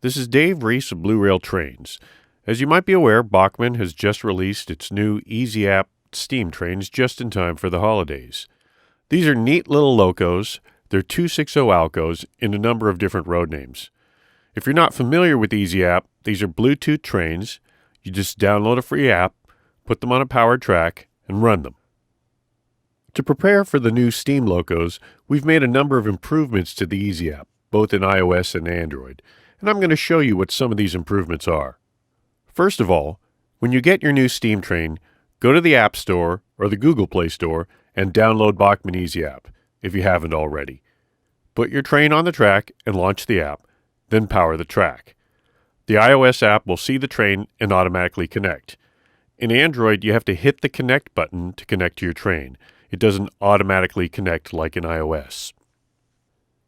This is Dave Reese of Blue Rail Trains. As you might be aware, Bachmann has just released its new Easy App steam trains just in time for the holidays. These are neat little locos. They're 260 Alcos in a number of different road names. If you're not familiar with Easy App, these are Bluetooth trains. You just download a free app, put them on a powered track, and run them. To prepare for the new steam locos, we've made a number of improvements to the Easy App, both in iOS and Android, and I'm going to show you what some of these improvements are. First of all, when you get your new steam train, go to the App Store or the Google Play Store and download Bachmann Easy App, if you haven't already. Put your train on the track and launch the app, then power the track. The iOS app will see the train and automatically connect. In Android, you have to hit the connect button to connect to your train. It doesn't automatically connect like in iOS.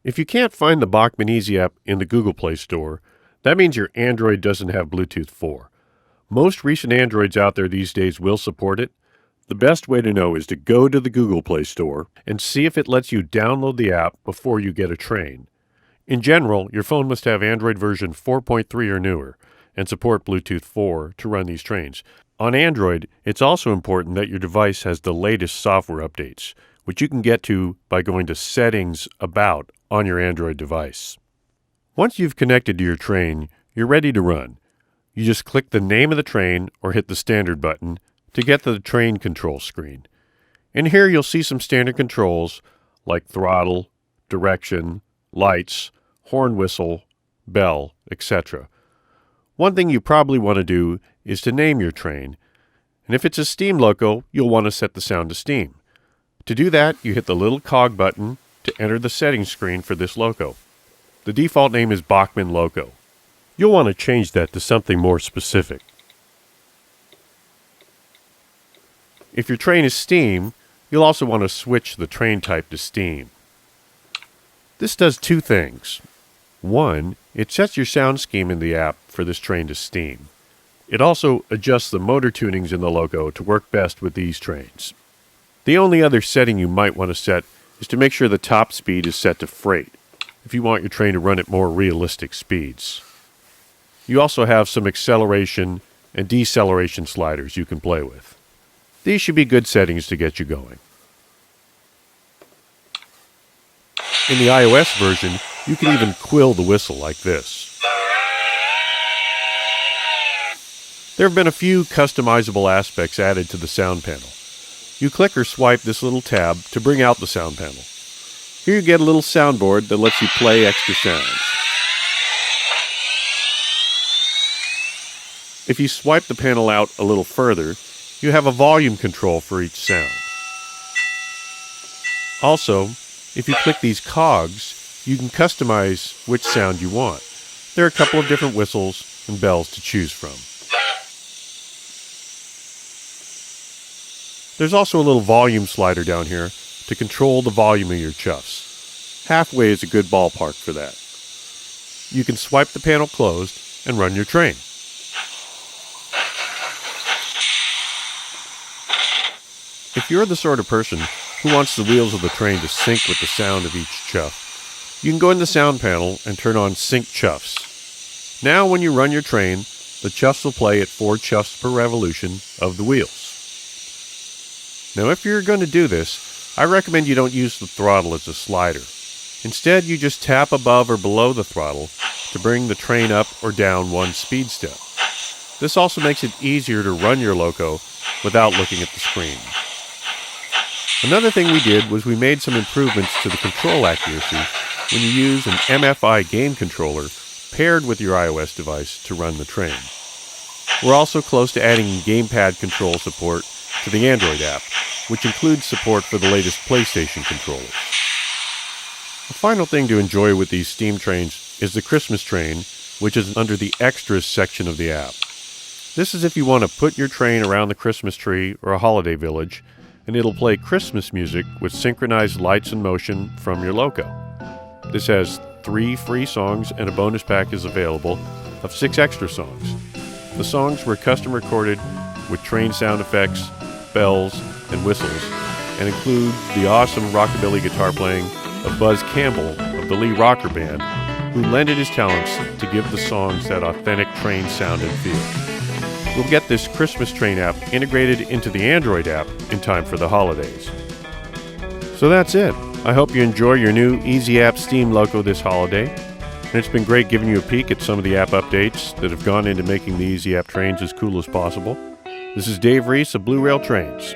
If you can't find the Bachmann Easy App in the Google Play Store, that means your Android doesn't have Bluetooth 4. Most recent Androids out there these days will support it. The best way to know is to go to the Google Play Store and see if it lets you download the app before you get a train. In general, your phone must have Android version 4.3 or newer and support Bluetooth 4 to run these trains. On Android, it's also important that your device has the latest software updates, which you can get to by going to Settings About on your Android device. Once you've connected to your train, you're ready to run. You just click the name of the train or hit the standard button to get to the train control screen. In here you'll see some standard controls like throttle, direction, lights, horn whistle, bell, etc. One thing you probably want to do is to name your train, and if it's a steam loco, you'll want to set the sound to steam. To do that, you hit the little cog button to enter the settings screen for this loco. The default name is Bachmann Loco. You'll want to change that to something more specific. If your train is steam, you'll also want to switch the train type to steam. This does two things. One, it sets your sound scheme in the app for this train to steam. It also adjusts the motor tunings in the loco to work best with these trains. The only other setting you might want to set is to make sure the top speed is set to freight, if you want your train to run at more realistic speeds. You also have some acceleration and deceleration sliders you can play with. These should be good settings to get you going. In the iOS version, you can even quill the whistle like this. There have been a few customizable aspects added to the sound panel. You click or swipe this little tab to bring out the sound panel. Here you get a little soundboard that lets you play extra sounds. If you swipe the panel out a little further, you have a volume control for each sound. Also, if you click these cogs, you can customize which sound you want. There are a couple of different whistles and bells to choose from. There's also a little volume slider down here to control the volume of your chuffs. Halfway is a good ballpark for that. You can swipe the panel closed and run your train. If you're the sort of person who wants the wheels of the train to sync with the sound of each chuff, you can go in the sound panel and turn on Sync Chuffs. Now when you run your train, the chuffs will play at 4 chuffs per revolution of the wheels. Now if you're going to do this, I recommend you don't use the throttle as a slider. Instead, you just tap above or below the throttle to bring the train up or down one speed step. This also makes it easier to run your loco without looking at the screen. Another thing we did was we made some improvements to the control accuracy when you use an MFI game controller paired with your iOS device to run the train. We're also close to adding gamepad control support to the Android app, which includes support for the latest PlayStation controllers. The final thing to enjoy with these steam trains is the Christmas train, which is under the Extras section of the app. This is if you want to put your train around the Christmas tree or a holiday village, and it'll play Christmas music with synchronized lights and motion from your loco. This has 3 free songs and a bonus pack is available of 6 extra songs. The songs were custom recorded with train sound effects, bells, and whistles, and include the awesome rockabilly guitar playing of Buzz Campbell of the Lee Rocker Band, who lended his talents to give the songs that authentic train sound and feel. We'll get this Christmas train app integrated into the Android app in time for the holidays. So that's it. I hope you enjoy your new Easy App Steam Loco this holiday. And it's been great giving you a peek at some of the app updates that have gone into making the Easy App trains as cool as possible. This is Dave Reese of Blue Rail Trains.